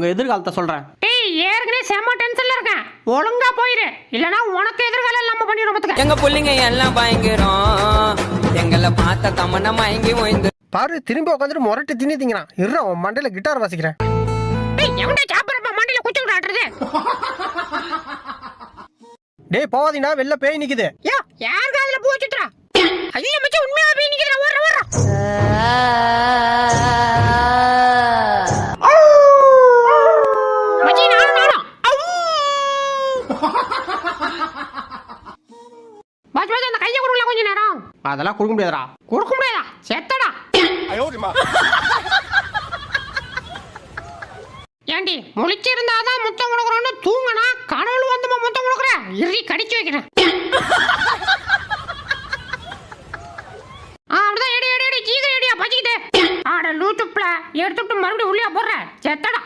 உங்க எதிர்காலத்தை சொல்றேன். டேய் ஏற்கனவே செம டென்ஷன்ல இருக்கேன். ஒழுங்கா போயிரு. இல்லனா உனக்கு எதிர்காலம் இல்லாம பண்ணிரோம் பாத்துக்க. எங்க புள்ளைங்க எல்லாம் பயங்கரம். எங்கள பார்த்த தமன மயங்கி ஓய்ந்து. பாரு திரும்பி உட்காந்துட்டு முரட்டு திணி திங்கிறான். இருறா உன் மண்டையில கிட்டார் வாசிக்கிறேன். டேய் எவன்டா சாப்பிடுறப்ப மண்டையில குச்சி விடாடுறது? டேய் போவாதீடா வெளில பேய் நிக்குது. யோ யார் காதுல பூ வச்சுட்றா? ஐயோ மச்சான் உண்மையாவே பேய் நிக்குதுடா. ஓடுறா. மச்சி நானும். பாஸ் அந்த கையை கொடுக்கல கொஞ்ச நேரம். அதெல்லாம் கொடுக்க முடியாதுடா. கொடுக்க முடியாதா? செத்தடா. ஏண்டி முழிச்சிருந்தாதான் முத்தம் கொடுக்குறோன்னு தூங்கினா கனவுல வந்து முத்தம் கொடுக்குற இறுதி கடிச்சு வைக்கிறேன். அப்படிதான் எடி எடி எடி சீக்கிரம் எடியா பச்சிக்கிட்டே ஆட லூத்துப்ல எடுத்துட்டு மறுபடியும் உள்ளியா போடுற செத்தடா.